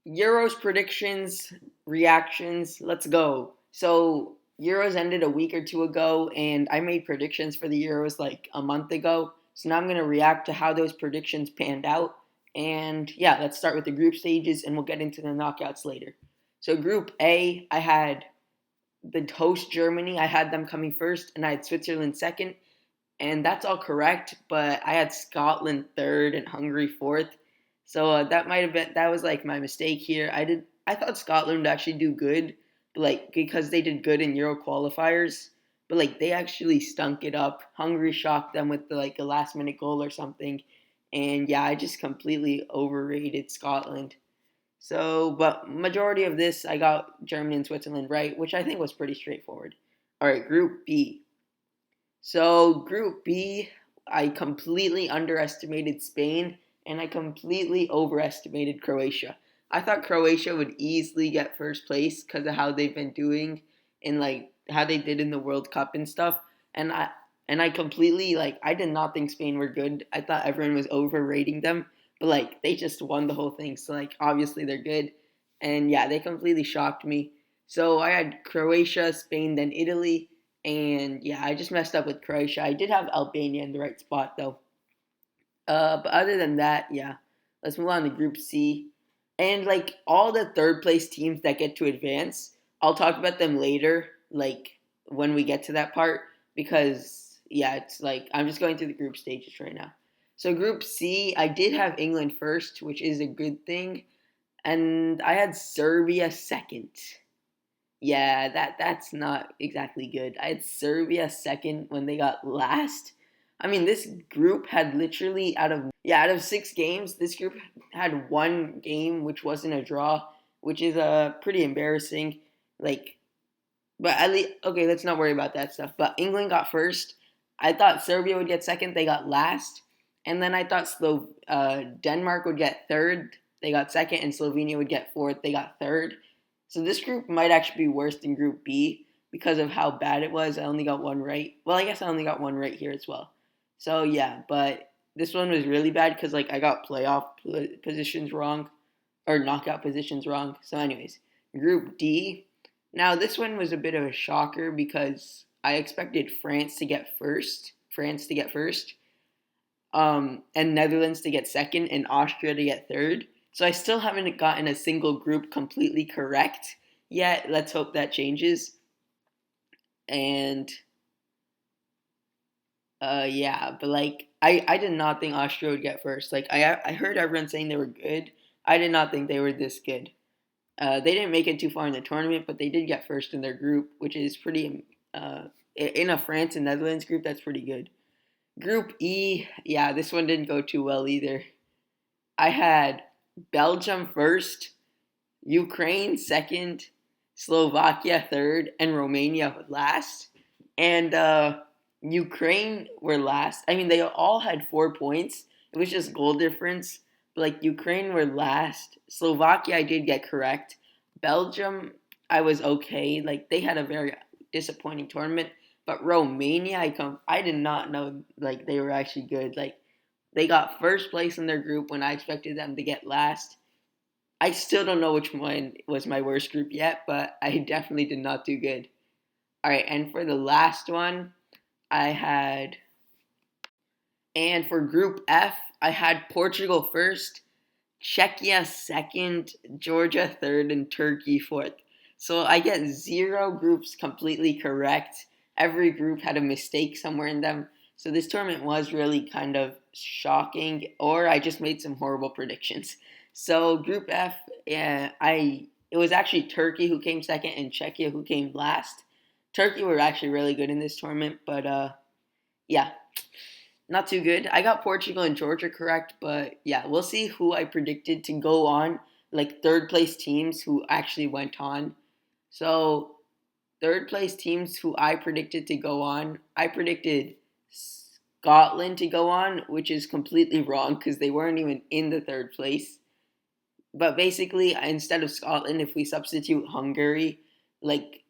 Euros predictions, reactions, let's go. So, Euros ended a week or two ago, and I made predictions for the Euros like a month ago. So now I'm going to react to how those predictions panned out. And yeah, let's start with the group stages, and we'll get into the knockouts later. So, Group A, I had the host Germany, I had them coming first, and I had Switzerland second. And that's all correct, but I had Scotland third and Hungary fourth. So that might have been that was like my mistake here. I thought Scotland would actually do good, like because they did good in Euro qualifiers, but like they actually stunk it up. Hungary shocked them with like a last minute goal or something, and yeah, I just completely overrated Scotland. So, but majority of this I got Germany and Switzerland right, which I think was pretty straightforward. All right, Group B. So, Group B, I completely underestimated Spain and I completely overestimated Croatia. I thought Croatia would easily get first place because of how they've been doing and like how they did in the World Cup and stuff. And I completely like I did not think Spain were good. I thought everyone was overrating them, but like they just won the whole thing. So like obviously they're good. And yeah, they completely shocked me. So I had Croatia, Spain, then Italy, and yeah, I just messed up with Croatia. I did have Albania in the right spot though. But other than that, yeah, let's move on to Group C. And like all the third place teams that get to advance, I'll talk about them later, like when we get to that part, because yeah, it's like I'm just going through the group stages right now. So Group C, I did have England first, which is a good thing, and I had Serbia second. Yeah, that's not exactly good. I had Serbia second when they got last. I mean, this group had literally out of 6 games, this group had one game which wasn't a draw, which is pretty embarrassing. Like, but at least okay, let's not worry about that stuff. But England got first. I thought Serbia would get second. They got last, and then I thought Denmark would get third. They got second, and Slovenia would get fourth. They got third. So this group might actually be worse than Group B because of how bad it was. I only got one right. Well, I guess I only got one right here as well. So yeah, but this one was really bad because like I got positions wrong or knockout positions wrong. So anyways, Group D. Now this one was a bit of a shocker because I expected France to get first. And Netherlands to get second, and Austria to get third. So I still haven't gotten a single group completely correct yet. Let's hope that changes. And yeah, but like I did not think Austria would get first. Like I heard everyone saying they were good. I did not think they were this good. They didn't make it too far in the tournament, but they did get first in their group, which is pretty. In a France and Netherlands group, that's pretty good. Group E, yeah, this one didn't go too well either. I had Belgium first, Ukraine second, Slovakia third, and Romania last. And Ukraine were last. I mean, they all had 4 points. It was just goal difference. But like Ukraine were last. Slovakia, I did get correct. Belgium, I was okay. Like they had a very disappointing tournament. But Romania, I did not know like they were actually good. Like they got first place in their group when I expected them to get last. I still don't know which one was my worst group yet, but I definitely did not do good. All right, and for the last one, I had, and for Group F, I had Portugal first, Czechia second, Georgia third, and Turkey fourth. So I get 0 groups completely correct. Every group had a mistake somewhere in them. So this tournament was really kind of shocking, or I just made some horrible predictions. So Group F, yeah, it was actually Turkey who came second and Czechia who came last. Turkey were actually really good in this tournament, but yeah, not too good. I got Portugal and Georgia correct, but yeah, we'll see who I predicted to go on, like third place teams who actually went on. So, third place teams who I predicted to go on, I predicted Scotland to go on, which is completely wrong because they weren't even in the third place. But basically, instead of Scotland, if we substitute Hungary, like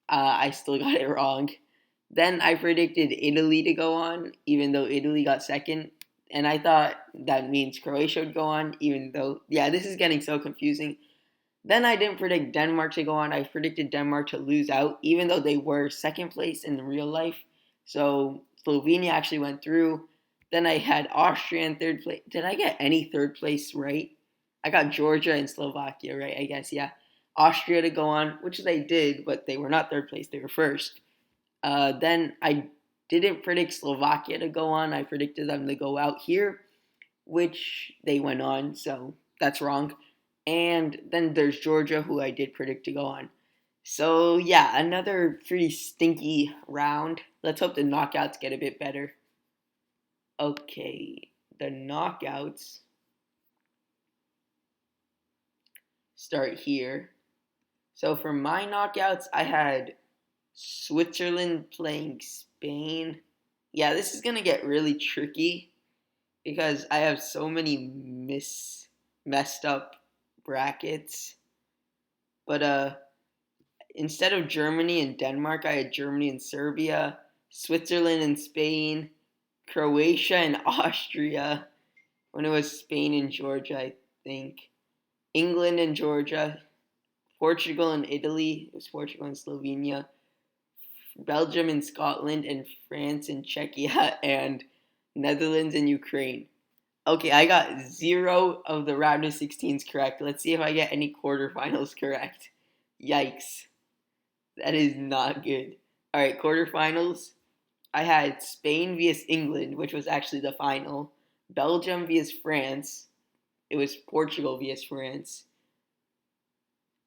I still got it wrong. Then I predicted Italy to go on, even though Italy got second. and I thought that means Croatia would go on, even though, yeah, this is getting so confusing. Then I didn't predict Denmark to go on. I predicted Denmark to lose out, even though they were second place in real life. So Slovenia actually went through. Then I had Austria in third place. Did I get any third place right? I got Georgia and Slovakia right, I guess, yeah. Austria to go on, which they did, but they were not third place, they were first. Then I didn't predict Slovakia to go on. I predicted them to go out here, which they went on, so that's wrong. And then there's Georgia, who I did predict to go on. So, yeah, another pretty stinky round. Let's hope the knockouts get a bit better. Okay, the knockouts start here. So, for my knockouts, I had Switzerland playing Spain. Yeah, this is going to get really tricky because I have so many messed up brackets. But instead of Germany and Denmark, I had Germany and Serbia, Switzerland and Spain, Croatia and Austria. When it was Spain and Georgia, I think. England and Georgia, Portugal and Italy. It was Portugal and Slovenia. Belgium and Scotland, and France and Czechia, and Netherlands and Ukraine. Okay, I got 0 of the round of 16s correct. Let's see if I get any quarterfinals correct. Yikes. That is not good. Alright, quarterfinals. I had Spain vs England, which was actually the final. Belgium vs France. It was Portugal vs France.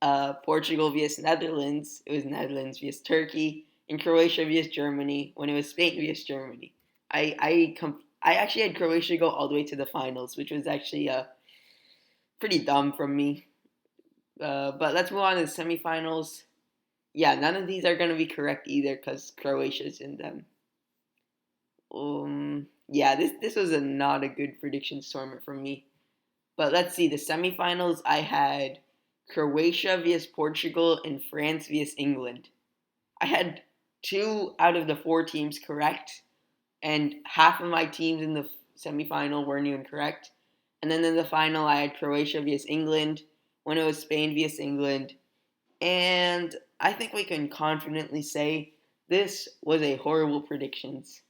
Portugal vs Netherlands. It was Netherlands vs Turkey. And Croatia vs Germany, when it was Spain vs Germany. I actually had Croatia go all the way to the finals, which was actually pretty dumb from me. But let's move on to the semifinals. Yeah, none of these are going to be correct either because Croatia's in them. Yeah, this was not a good predictions tournament from me. But let's see, the semifinals, I had Croatia vs Portugal and France vs England. I had 2 out of the 4 teams correct, and half of my teams in the semifinal weren't even correct. And then in the final, I had Croatia vs England, when it was Spain vs England. And I think we can confidently say this was a horrible predictions.